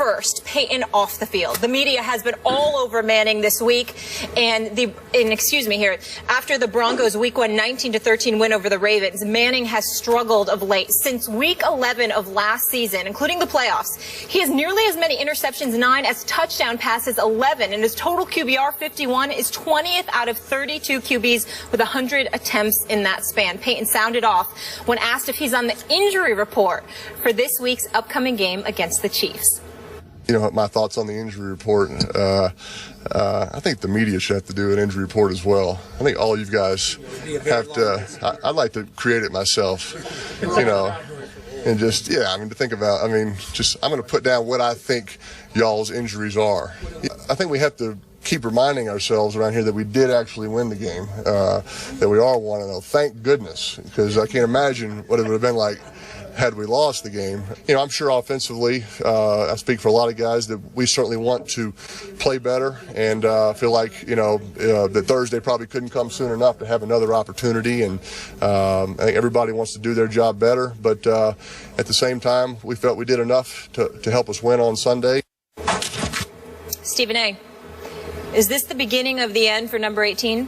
First, Peyton off the field. The media has been all over Manning this week, and after the Broncos' Week 1 19-13 win over the Ravens, Manning has struggled of late. Since Week 11 of last season, including the playoffs, he has nearly as many interceptions, 9, as touchdown passes, 11, and his total QBR, 51, is 20th out of 32 QBs with 100 attempts in that span. Peyton sounded off when asked if he's on the injury report for this week's upcoming game against the Chiefs. You know, my thoughts on the injury report. I think the media should have to do an injury report as well. I think all you guys have to. I'd like to create it myself, you know, and just, to think about. I'm going to put down what I think y'all's injuries are. I think we have to keep reminding ourselves around here that we did actually win the game, that we are 1-0. Thank goodness, because I can't imagine what it would have been like had we lost the game. You know, I'm sure offensively, I speak for a lot of guys, that we certainly want to play better, and feel like, that Thursday probably couldn't come soon enough to have another opportunity, and I think everybody wants to do their job better, but at the same time, we felt we did enough to help us win on Sunday. Stephen A., is this the beginning of the end for number 18?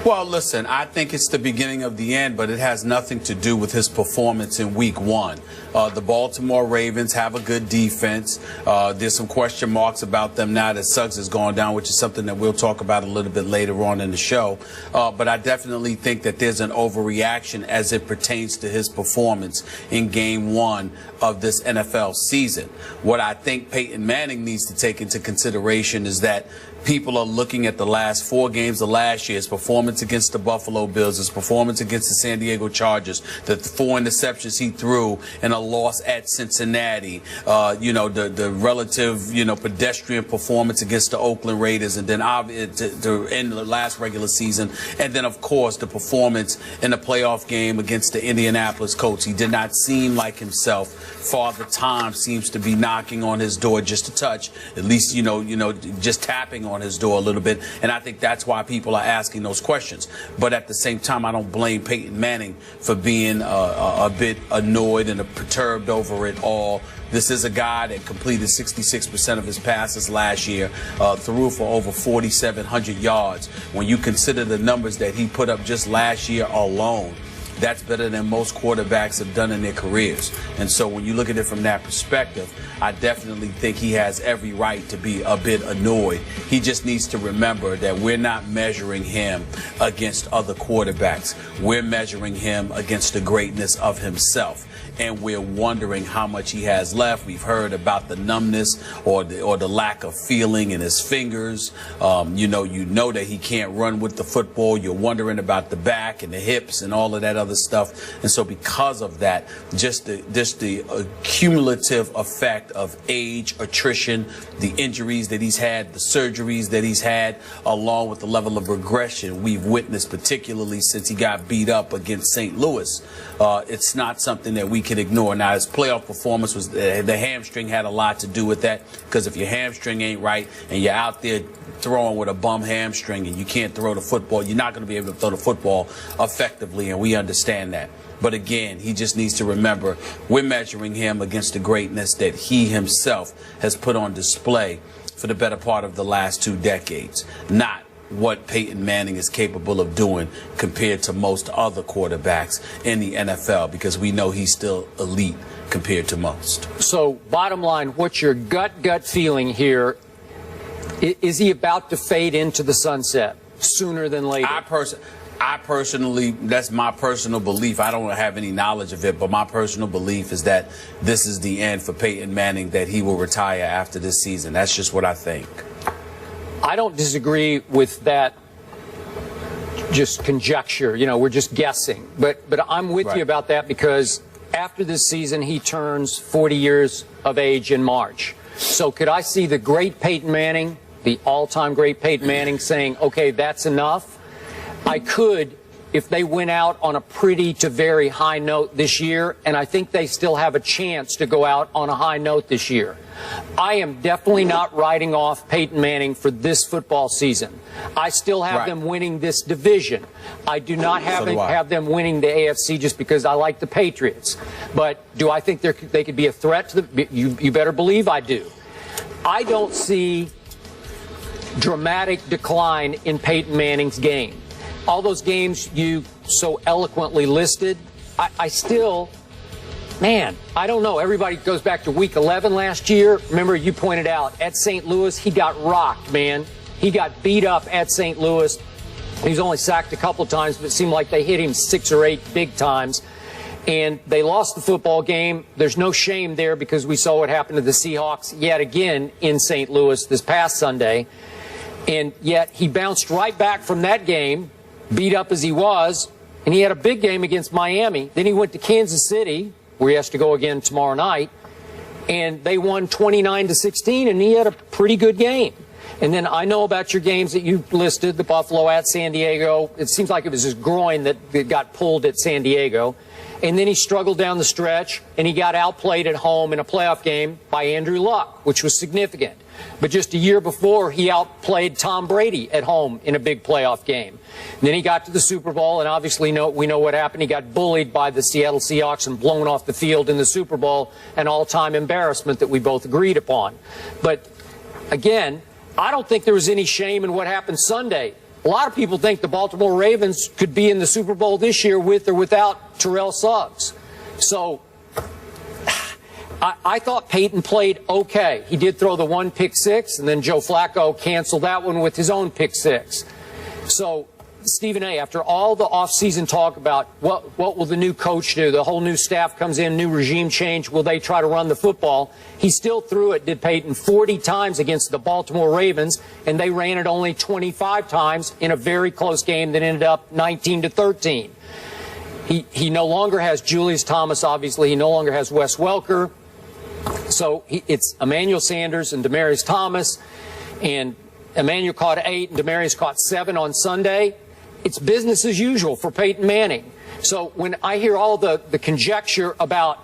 Well, listen, I think it's the beginning of the end, but it has nothing to do with his performance in Week 1. The Baltimore Ravens have a good defense. There's some question marks about them now that Suggs has gone down, which is something that we'll talk about a little bit later on in the show. But I definitely think that there's an overreaction as it pertains to his performance in Game 1 of this NFL season. What I think Peyton Manning needs to take into consideration is that people are looking at the last 4 games of last year, his performance against the Buffalo Bills, his performance against the San Diego Chargers, the 4 interceptions he threw in a loss at Cincinnati, the relative, pedestrian performance against the Oakland Raiders, and then to end the last regular season, and then, of course, the performance in the playoff game against the Indianapolis Colts. He did not seem like himself. Father Time seems to be knocking on his door just a touch, at least, just tapping on his door a little bit, and I think that's why people are asking those questions. But at the same time, I don't blame Peyton Manning for being a bit annoyed and perturbed over it all. This is a guy that completed 66% of his passes last year, threw for over 4,700 yards. When you consider the numbers that he put up just last year alone, that's better than most quarterbacks have done in their careers. And so when you look at it from that perspective, I definitely think he has every right to be a bit annoyed. He just needs to remember that we're not measuring him against other quarterbacks. We're measuring him against the greatness of himself. And we're wondering how much he has left. We've heard about the numbness or the lack of feeling in his fingers. You know that he can't run with the football. You're wondering about the back and the hips and all of that other stuff. And so because of that, just the cumulative effect of age, attrition, the injuries that he's had, the surgeries that he's had, along with the level of regression we've witnessed, particularly since he got beat up against St. Louis, it's not something that we can ignore. Now, his playoff performance was the hamstring had a lot to do with that, because if your hamstring ain't right and you're out there throwing with a bum hamstring and you can't throw the football, you're not going to be able to throw the football effectively, and we understand that. But again, he just needs to remember we're measuring him against the greatness that he himself has put on display for the better part of the last 2 decades, not what Peyton Manning is capable of doing compared to most other quarterbacks in the NFL, because we know he's still elite compared to most. So, bottom line, what's your gut feeling here? Is he about to fade into the sunset sooner than later? I personally, that's my personal belief. I don't have any knowledge of it, but my personal belief is that this is the end for Peyton Manning, that he will retire after this season. That's just what I think. I don't disagree with that, just conjecture. We're just guessing. But I'm with you about that, because after this season, he turns 40 years of age in March. So could I see the great Peyton Manning, the all-time great Peyton Manning, saying, okay, that's enough? I could if they went out on a pretty to very high note this year, and I think they still have a chance to go out on a high note this year. I am definitely not writing off Peyton Manning for this football season. I still have them winning this division. I do not have them winning the AFC just because I like the Patriots. But do I think they could be a threat to the? You better believe I do. I don't see dramatic decline in Peyton Manning's game. All those games you so eloquently listed, I still, man, I don't know. Everybody goes back to week 11 last year. Remember, you pointed out at St. Louis, he got rocked, man. He got beat up at St. Louis. He was only sacked a couple of times, but it seemed like they hit him 6 or 8 big times. And they lost the football game. There's no shame there because we saw what happened to the Seahawks yet again in St. Louis this past Sunday. And yet he bounced right back from that game, beat up as he was, and he had a big game against Miami. Then he went to Kansas City, where he has to go again tomorrow night, and they won 29-16, and he had a pretty good game. And then I know about your games that you listed, the Buffalo at San Diego. It seems like it was his groin that got pulled at San Diego. And then he struggled down the stretch, and he got outplayed at home in a playoff game by Andrew Luck, which was significant. But just a year before, he outplayed Tom Brady at home in a big playoff game. And then he got to the Super Bowl, and obviously we know what happened. He got bullied by the Seattle Seahawks and blown off the field in the Super Bowl, an all-time embarrassment that we both agreed upon. But, again, I don't think there was any shame in what happened Sunday. A lot of people think the Baltimore Ravens could be in the Super Bowl this year with or without Terrell Suggs. So I thought Peyton played okay. He did throw the 1 pick six, and then Joe Flacco canceled that one with his own pick six. So, Stephen A., after all the offseason talk about what will the new coach do, the whole new staff comes in, new regime change, will they try to run the football? He still threw it, did Peyton, 40 times against the Baltimore Ravens, and they ran it only 25 times in a very close game that ended up 19-13. He no longer has Julius Thomas, obviously. He no longer has Wes Welker. So it's Emmanuel Sanders and Demaryius Thomas, and Emmanuel caught 8 and Demaryius caught 7 on Sunday. It's business as usual for Peyton Manning. So when I hear all the conjecture about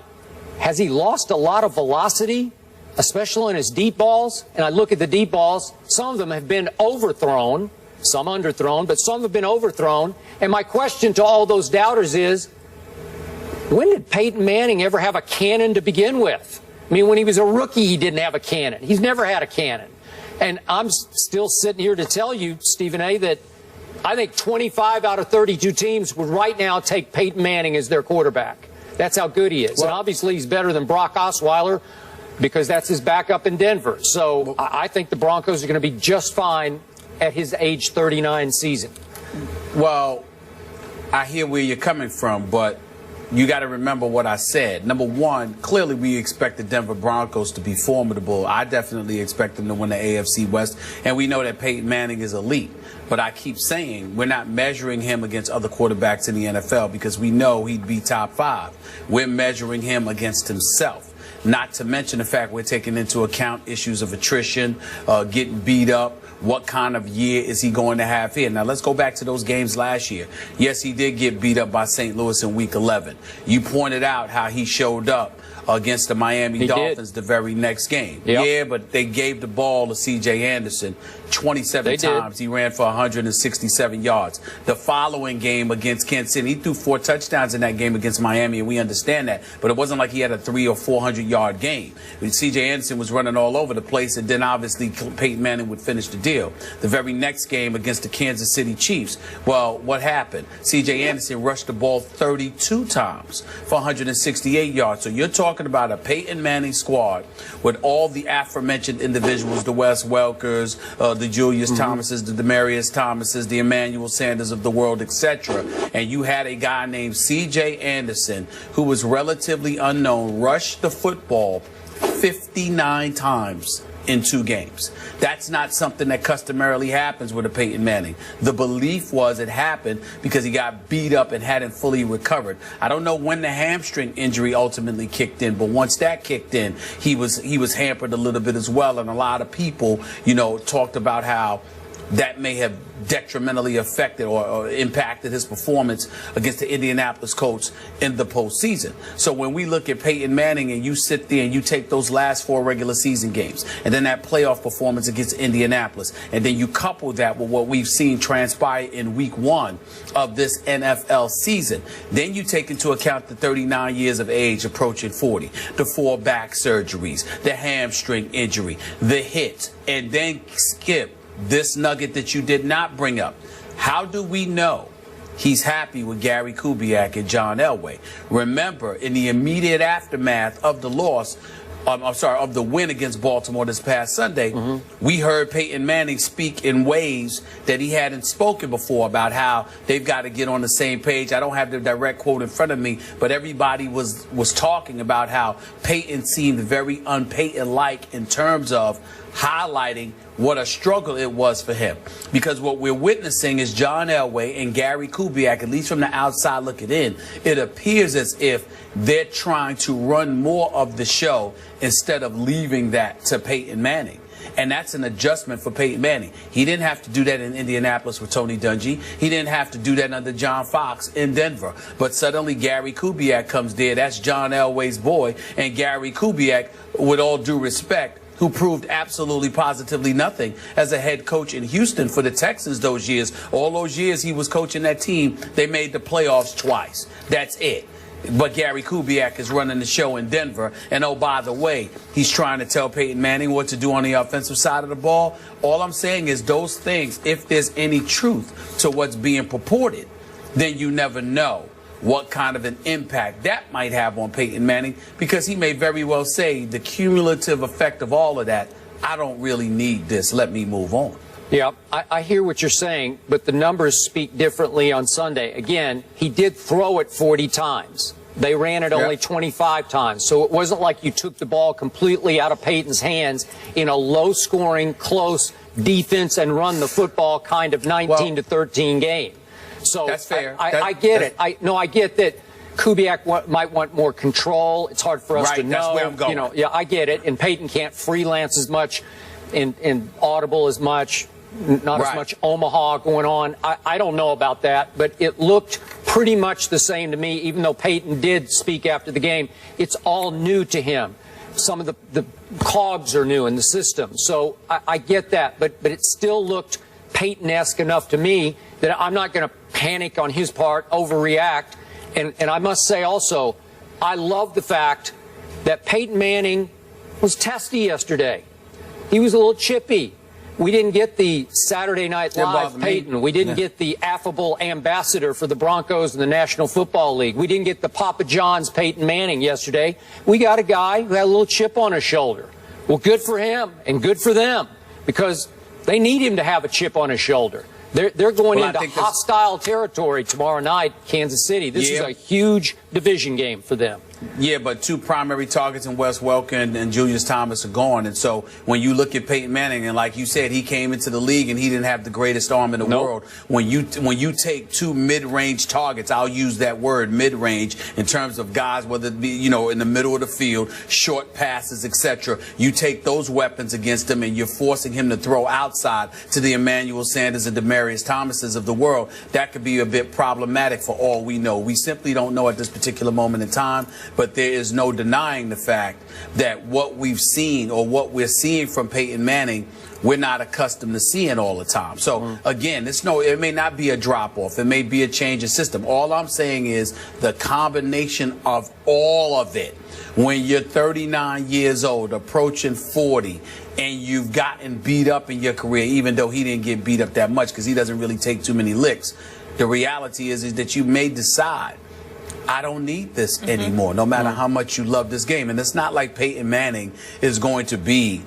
has he lost a lot of velocity, especially in his deep balls, and I look at the deep balls, some of them have been overthrown, some underthrown, but some have been overthrown. And my question to all those doubters is, when did Peyton Manning ever have a cannon to begin with? I mean, when he was a rookie, he didn't have a cannon. He's never had a cannon. And I'm still sitting here to tell you, Stephen A., that I think 25 out of 32 teams would right now take Peyton Manning as their quarterback. That's how good he is. Well, and obviously he's better than Brock Osweiler because that's his backup in Denver. So I think the Broncos are going to be just fine at his age 39 season. Well, I hear where you're coming from, but you got to remember what I said. Number one, clearly we expect the Denver Broncos to be formidable. I definitely expect them to win the AFC West, and we know that Peyton Manning is elite. But I keep saying we're not measuring him against other quarterbacks in the NFL because we know he'd be top 5. We're measuring him against himself. Not to mention the fact we're taking into account issues of attrition, getting beat up. What kind of year is he going to have here? Now, let's go back to those games last year. Yes, he did get beat up by St. Louis in Week 11. You pointed out how he showed up against the Miami Dolphins the very next game. Yep. Yeah, but they gave the ball to C.J. Anderson 27 times. He ran for 167 yards. The following game against Kansas City, he threw 4 touchdowns in that game against Miami, and we understand that. But it wasn't like he had a 300- or 400-yard game. C.J. Anderson was running all over the place, and then obviously Peyton Manning would finish the deal. The very next game against the Kansas City Chiefs, well, what happened? C.J. Anderson rushed the ball 32 times for 168 yards. So you're talking about a Peyton Manning squad with all the aforementioned individuals, the Wes Welkers, the Julius Thomases, the Demaryius Thomases, the Emmanuel Sanders of the world, etc. And you had a guy named C.J. Anderson, who was relatively unknown, rush the football 59 times in 2 games. That's not something that customarily happens with a Peyton Manning. The belief was it happened because he got beat up and hadn't fully recovered. I don't know when the hamstring injury ultimately kicked in, but once that kicked in, he was hampered a little bit as well. And a lot of people, talked about how that may have detrimentally affected or impacted his performance against the Indianapolis Colts in the postseason. So when we look at Peyton Manning and you sit there and you take those last 4 regular season games and then that playoff performance against Indianapolis, and then you couple that with what we've seen transpire in week 1 of this NFL season, then you take into account the 39 years of age approaching 40, the 4 back surgeries, the hamstring injury, the hit, and then skip this nugget that you did not bring up. How do we know he's happy with Gary Kubiak and John Elway? Remember, in the immediate aftermath of the loss, of the win against Baltimore this past Sunday, we heard Peyton Manning speak in ways that he hadn't spoken before about how they've got to get on the same page. I don't have the direct quote in front of me, but everybody was talking about how Peyton seemed very un-Peyton-like in terms of highlighting what a struggle it was for him. Because what we're witnessing is John Elway and Gary Kubiak, at least from the outside looking in, it appears as if they're trying to run more of the show instead of leaving that to Peyton Manning. And that's an adjustment for Peyton Manning. He didn't have to do that in Indianapolis with Tony Dungy. He didn't have to do that under John Fox in Denver. But suddenly Gary Kubiak comes there. That's John Elway's boy. And Gary Kubiak, with all due respect, who proved absolutely positively nothing as a head coach in Houston for the Texans those years. All those years he was coaching that team, they made the playoffs twice. That's it. But Gary Kubiak is running the show in Denver. And oh, by the way, he's trying to tell Peyton Manning what to do on the offensive side of the ball. All I'm saying is those things, if there's any truth to what's being purported, then you never know what kind of an impact that might have on Peyton Manning, because he may very well say the cumulative effect of all of that, I don't really need this, let me move on. Yeah, I hear what you're saying, but the numbers speak differently on Sunday. Again, he did throw it 40 times. They ran it only 25 times. So it wasn't like you took the ball completely out of Peyton's hands in a low-scoring, close defense and run the football kind of 19-13 game. So that's fair. I get it. I get that Kubiak might want more control. It's hard for us to know. That's where I'm going. You know, yeah, I get it. And Peyton can't freelance as much in Audible as much. Not as much Omaha going on. I don't know about that, but it looked pretty much the same to me, even though Peyton did speak after the game. It's all new to him. Some of the cogs are new in the system. So I get that, but it still looked Peyton-esque enough to me that I'm not going to panic on his part, overreact. And I must say also, I love the fact that Peyton Manning was testy yesterday. He was a little chippy. We didn't get the Saturday Night Live Peyton. We didn't get the affable ambassador for the Broncos and the National Football League. We didn't get the Papa John's Peyton Manning yesterday. We got a guy who had a little chip on his shoulder. Well, good for him and good for them, because they need him to have a chip on his shoulder. They're going into hostile territory tomorrow night, Kansas City. This is a huge division game for them. Yeah, but 2 primary targets in Wes Welker and Julius Thomas are gone. And so when you look at Peyton Manning, and like you said, he came into the league and he didn't have the greatest arm in the world. When you take 2 mid-range targets, I'll use that word mid-range in terms of guys, whether it be, you know, in the middle of the field, short passes, etc. You take those weapons against him and you're forcing him to throw outside to the Emmanuel Sanders and Demaryius Thomases of the world. That could be a bit problematic for all we know. We simply don't know at this particular moment in time. But there is no denying the fact that what we've seen, or what we're seeing from Peyton Manning, we're not accustomed to seeing all the time. So again, it may not be a drop-off. It may be a change in system. All I'm saying is the combination of all of it. When you're 39 years old, approaching 40, and you've gotten beat up in your career, even though he didn't get beat up that much because he doesn't really take too many licks, the reality is that you may decide, I don't need this anymore, no matter how much you love this game. And it's not like Peyton Manning is going to be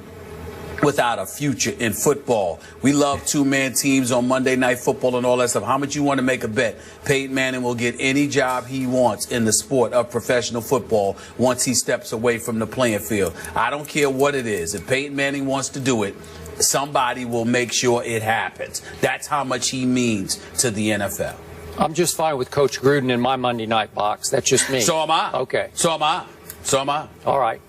without a future in football. We love 2-man teams on Monday Night Football and all that stuff. How much you want to make a bet? Peyton Manning will get any job he wants in the sport of professional football once he steps away from the playing field. I don't care what it is. If Peyton Manning wants to do it, somebody will make sure it happens. That's how much he means to the NFL. I'm just fine with Coach Gruden in my Monday night box. That's just me. So am I. Okay. So am I. So am I. All right.